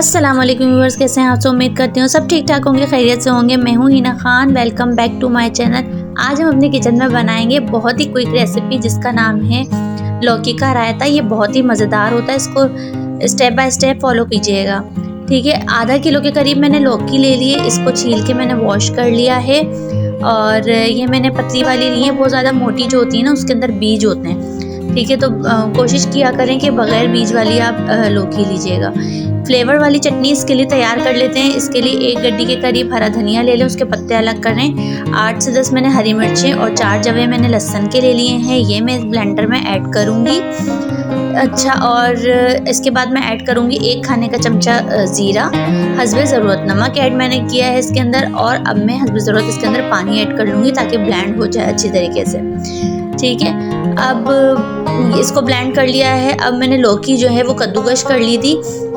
अस्सलाम वालेकुम व्यूअर्स, कैसे हैं आप सब। उम्मीद करती हूँ सब ठीक ठाक होंगे, खैरियत से होंगे। मैं हूँ Hina Khan, welcome back to my channel. आज हम अपने किचन में बनाएंगे बहुत ही क्विक रेसिपी जिसका नाम है लौकी का रायता। ये बहुत ही मज़ेदार होता है, इसको स्टेप बाय स्टेप फॉलो कीजिएगा, ठीक है। आधा किलो के करीब मैंने लौकी ले ली है, इसको छील के मैंने वॉश कर लिया है। और ये मैंने पतली वाली ली है, बहुत ज़्यादा मोटी जो होती है ना उसके अंदर बीज होते हैं, ठीक है। तो कोशिश किया करें कि बग़ैर बीज वाली आप लौकी लीजिएगा। फ्लेवर वाली चटनी इसके लिए तैयार कर लेते हैं। इसके लिए एक गड्डी के करीब हरा धनिया ले लें, उसके पत्ते अलग करें। 8 से 10 मैंने हरी मिर्चें और 4 जवे मैंने लहसुन के ले लिए हैं, ये मैं ब्लेंडर में ऐड करूँगी। अच्छा, और इसके बाद मैं ऐड करूँगी 1 खाने का चमचा ज़ीरा, हस्बे ज़रूरत नमक ऐड मैंने किया है इसके अंदर। और अब मैं हस्बे ज़रूरत इसके अंदर पानी ऐड कर लूँगी ताकि ब्लेंड हो जाए अच्छी तरीके से, ठीक है। अब इसको ब्लेंड कर लिया है। अब मैंने लौकी जो है वो कद्दूकश कर ली थी,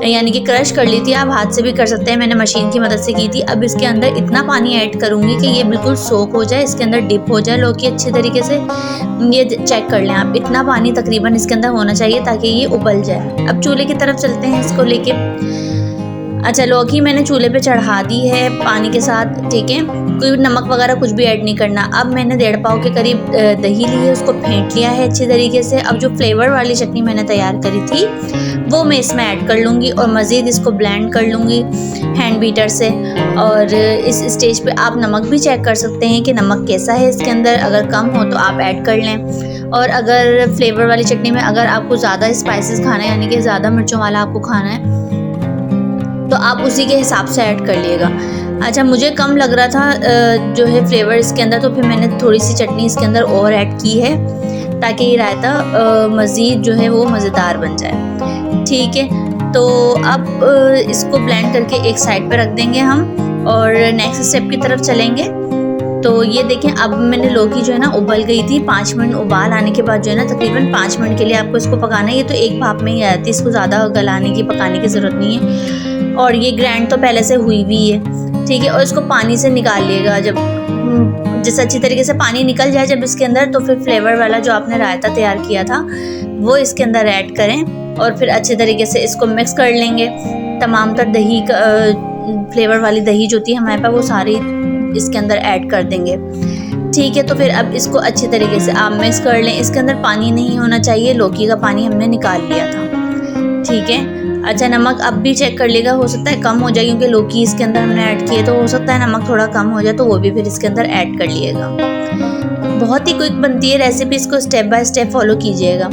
यानी कि क्रश कर ली थी। आप हाथ से भी कर सकते हैं, मैंने मशीन की मदद से की थी। अब इसके अंदर इतना पानी ऐड करूँगी कि ये बिल्कुल सोक हो जाए, इसके अंदर डिप हो जाए लौकी अच्छी तरीके से। ये चेक कर लें आप, इतना पानी तकरीबन इसके अंदर होना चाहिए ताकि ये उबल जाए। अब चूल्हे की तरफ चलते हैं इसको लेके। अच्छा, लौकी मैंने चूल्हे पे चढ़ा दी है पानी के साथ, ठीक है। कोई नमक वगैरह कुछ भी ऐड नहीं करना। अब मैंने 1.5 पाव के करीब दही ली है, उसको फेंट लिया है अच्छी तरीके से। अब जो फ्लेवर वाली चटनी मैंने तैयार करी थी वो मैं इसमें ऐड कर लूँगी और मज़ीद इसको ब्लेंड कर लूँगी हैंड बीटर से। और इस स्टेज पे आप नमक भी चेक कर सकते हैं कि नमक कैसा है इसके अंदर, अगर कम हो तो आप ऐड कर लें। और अगर फ्लेवर वाली चटनी में अगर आपको ज़्यादा स्पाइसेस खाना है, यानी कि ज़्यादा मिर्चों वाला आपको खाना है, तो आप उसी के हिसाब से ऐड कर लिएगा। अच्छा, मुझे कम लग रहा था जो है फ्लेवर इसके अंदर, तो फिर मैंने थोड़ी सी चटनी इसके अंदर और ऐड की है ताकि ये रायता मज़ीद जो है वो मज़ेदार बन जाए, ठीक है। तो अब इसको ब्लेंड करके एक साइड पे रख देंगे हम और नेक्स्ट स्टेप की तरफ चलेंगे। तो ये देखें, अब मैंने लौकी जो है ना उबल गई थी। 5 मिनट उबाल आने के बाद जो है ना तकरीबन 5 मिनट के लिए आपको इसको पकाना है। ये तो एक भाप में ही आ जाती है, इसको ज़्यादा गलाने की पकाने की ज़रूरत नहीं है। और ये ग्राइंड तो पहले से हुई भी है, ठीक है। और इसको पानी से निकाल लिएगा, जब जैसे अच्छी तरीके से पानी निकल जाए जब इसके अंदर, तो फिर फ्लेवर वाला जो आपने रायता तैयार किया था वो इसके अंदर ऐड करें और फिर अच्छे तरीके से इसको मिक्स कर लेंगे। तमाम तर दही का फ्लेवर वाली दही जो थी हमारे पास वो सारी इसके अंदर ऐड कर देंगे, ठीक है। तो फिर अब इसको अच्छे तरीके से आप मिक्स कर लें। इसके अंदर पानी नहीं होना चाहिए, लौकी का पानी हमने निकाल लिया था, ठीक है। अच्छा, नमक अब भी चेक कर लेगा, हो सकता है कम हो जाए क्योंकि लौकी इसके अंदर हमने ऐड की है, तो हो सकता है नमक थोड़ा कम हो जाए, तो वो भी फिर इसके अंदर ऐड कर लिएगा। बहुत ही क्विक बनती है रेसिपी, इसको स्टेप बाय स्टेप फॉलो कीजिएगा।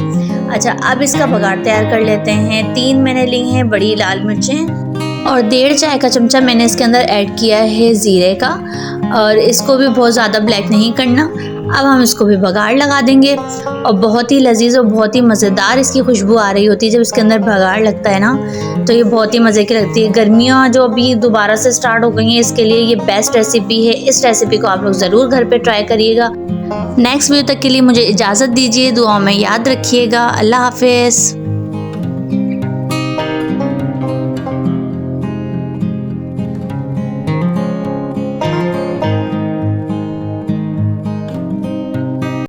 अच्छा, अब इसका बघार तैयार कर लेते हैं। 3 मैंने ली हैं बड़ी लाल मिर्चें और 1.5 चाय का चमचा मैंने इसके अंदर ऐड किया है ज़ीरे का। और इसको भी बहुत ज़्यादा ब्लैक नहीं करना। अब हम इसको भी बघार लगा देंगे और बहुत ही लजीज और बहुत ही मज़ेदार इसकी खुशबू आ रही होती है जब इसके अंदर बघार लगता है ना, तो ये बहुत ही मज़े की लगती है। गर्मियाँ जो अभी दोबारा से स्टार्ट हो गई हैं, इसके लिए ये बेस्ट रेसिपी है। इस रेसिपी को आप लोग ज़रूर घर पे ट्राई करिएगा। नेक्स्ट वीडियो तक के लिए मुझे इजाज़त दीजिए, दुआ में याद रखिएगा। अल्लाह हाफिज़।